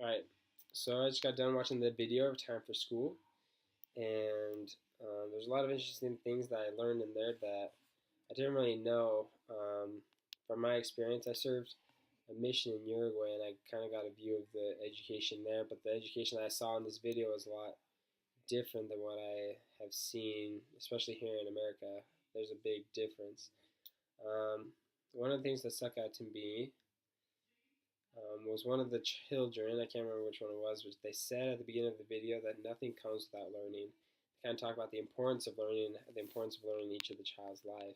Alright, so I just got done watching the video of Time for School, and there's a lot of interesting things that I learned in there that I didn't really know. From my experience, I served a mission in Uruguay, and I kind of got a view of the education there, but the education that I saw in this video is a lot different than what I have seen, especially here in America. There's a big difference. Um, One of the things that stuck out to me was one of the children, I can't remember which one it was, but they said at the beginning of the video that nothing comes without learning. They kind of talk about the importance of learning, each of the child's life.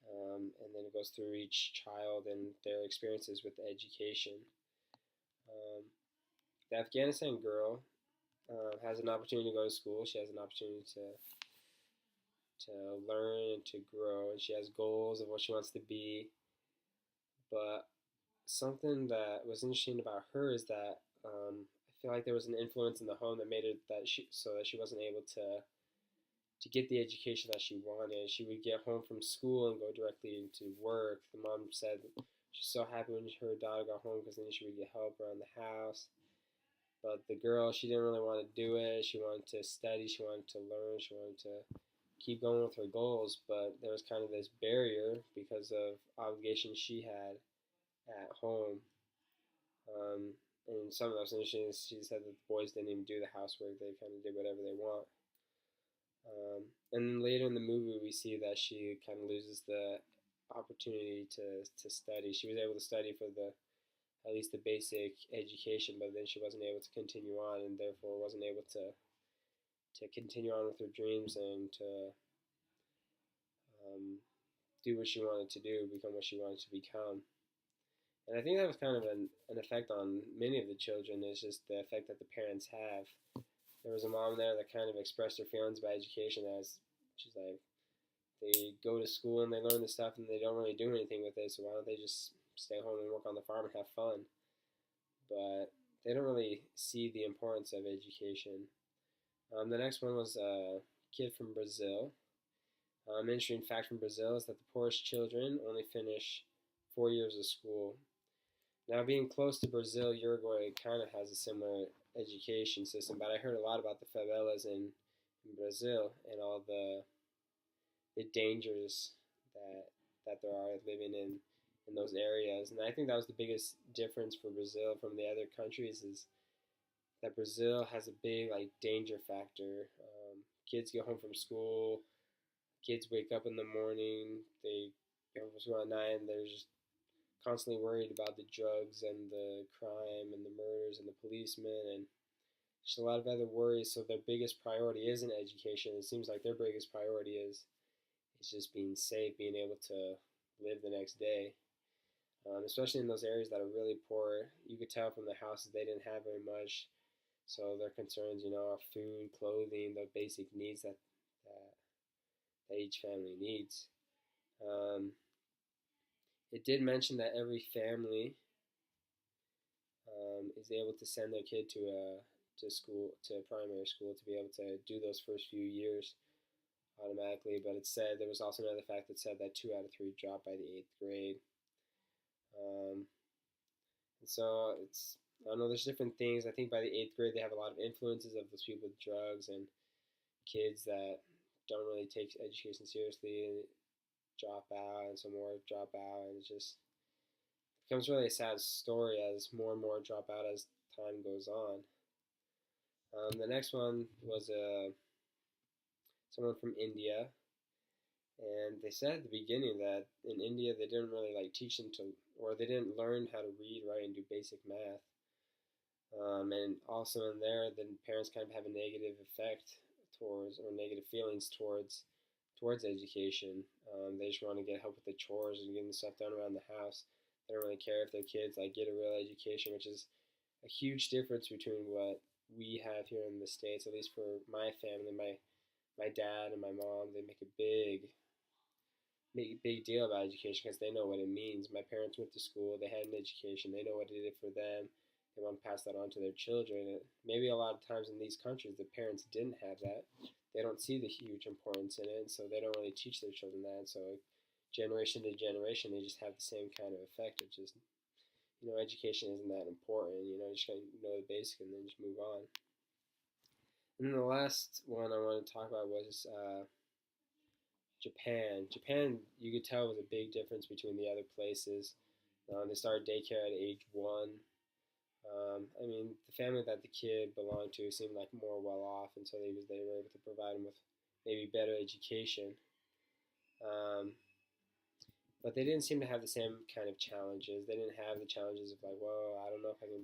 And then it goes through each child and their experiences with education. Um, the Afghanistan girl has an opportunity to go to school. She has an opportunity to learn and to grow, and she has goals of what she wants to be. But something that was interesting about her is that I feel like there was an influence in the home that made it that she wasn't able to get the education that she wanted. She would get home from school and go directly into work. The mom said she's so happy when her daughter got home because then she would get help around the house. But the girl, she didn't really want to do it. She wanted to study. She wanted to learn. She wanted to keep going with her goals. But there was kind of this barrier because of obligations she had at home. Um, and some of those interesting. She said that the boys didn't even do the housework; they kind of did whatever they want. And then later in the movie, we see that she kind of loses the opportunity to study. She was able to study for the at least the basic education, but then she wasn't able to continue on, and therefore wasn't able to continue on with her dreams and to um, do what she wanted to do, become what she wanted to become. And I think that was kind of an effect on many of the children, is just the effect that the parents have. There was a mom there that kind of expressed her feelings about education as she's like, they go to school and they learn the stuff and they don't really do anything with it, so why don't they just stay home and work on the farm and have fun? But they don't really see the importance of education. The next one was a kid from Brazil. Interesting fact from Brazil is that the poorest children only finish 4 years of school. Now, being close to Brazil, Uruguay kind of has a similar education system, but I heard a lot about the favelas in Brazil and all the dangers that there are living in those areas. And I think that was the biggest difference for Brazil from the other countries, is that Brazil has a big like danger factor. Kids get home from school, kids wake up in the morning, they get home from school at night, and they're just constantly worried about the drugs and the crime and the murders and the policemen and just a lot of other worries. So their biggest priority isn't education. It seems like their biggest priority is just being safe, being able to live the next day. Especially in those areas that are really poor, you could tell from the houses they didn't have very much. So their concerns, are food, clothing, the basic needs that, that each family needs. Um, it did mention that every family is able to send their kid to school, to primary school, to be able to do those first few years automatically. But it said there was also another fact that said that 2 out of 3 dropped by the 8th grade. Um, and so I don't know, there's different things. I think by the 8th grade they have a lot of influences of those people with drugs and kids that don't really take education seriously and drop out, and some more drop out, and it just becomes really a sad story as more and more drop out as time goes on. The next one was someone from India, and they said at the beginning that in India they didn't really like teach them to, or they didn't learn how to read, write, and do basic math. And also in there, the parents kind of have a negative effect towards, or negative feelings towards education. They just want to get help with the chores and getting stuff done around the house. They don't really care if their kids like get a real education, which is a huge difference between what we have here in the States. At least for my family, my dad and my mom, they make a big deal about education because they know what it means. My parents went to school, they had an education, they know what it did for them. They want to pass that on to their children. Maybe a lot of times in these countries, the parents didn't have that. They don't see the huge importance in it, so they don't really teach their children that. So generation to generation, they just have the same kind of effect of just education isn't that important. You just gotta know the basic and then just move on. And then the last one I want to talk about was Japan. Japan, you could tell was a big difference between the other places. They started daycare at age 1. I mean, the family that the kid belonged to seemed like more well off, and so they were able to provide him with maybe better education. Um, but they didn't seem to have the same kind of challenges. They didn't have the challenges of like, well, I don't know if I can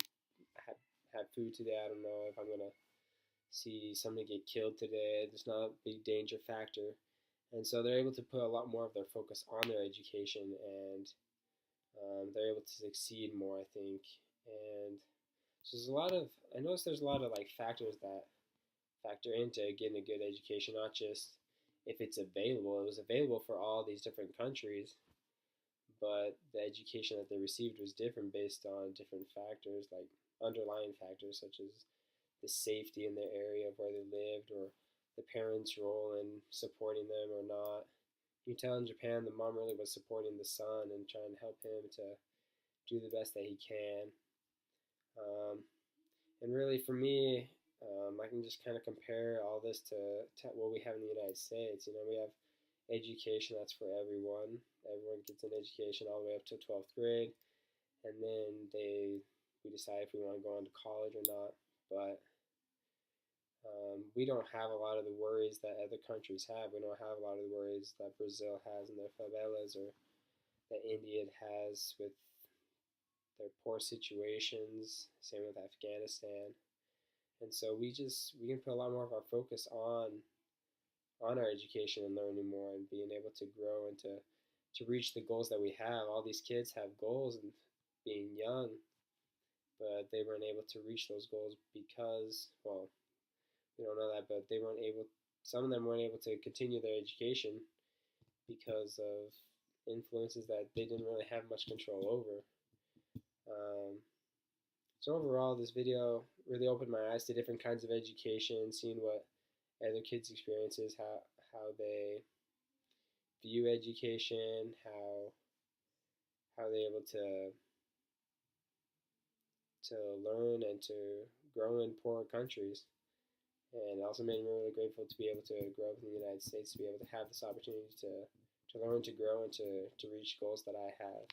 have food today. I don't know if I'm gonna see somebody get killed today. There's not a big danger factor, and so they're able to put a lot more of their focus on their education, and they're able to succeed more, I think. And so I noticed there's a lot of like factors that factor into getting a good education, not just if it's available. It was available for all these different countries, but the education that they received was different based on different factors, like underlying factors such as the safety in the area of where they lived, or the parents' role in supporting them or not. You tell in Japan the mom really was supporting the son and trying to help him to do the best that he can. Um, and really, for me, I can just kind of compare all this to what we have in the United States. We have education that's for everyone. Everyone gets an education all the way up to 12th grade, and then we decide if we want to go on to college or not. But we don't have a lot of the worries that other countries have. We don't have a lot of the worries that Brazil has in their favelas, or that India has with their poor situations. Same with Afghanistan. And so we can put a lot more of our focus on our education and learning more and being able to grow and to reach the goals that we have. All these kids have goals and being young, but they weren't able to reach those goals because, well, we don't know that, but some of them weren't able to continue their education because of influences that they didn't really have much control over. So overall, this video really opened my eyes to different kinds of education, seeing what other kids' experiences, how they view education, how they're able to learn and to grow in poor countries. And it also made me really grateful to be able to grow up in the United States, to be able to have this opportunity to learn, to grow, and to reach goals that I have.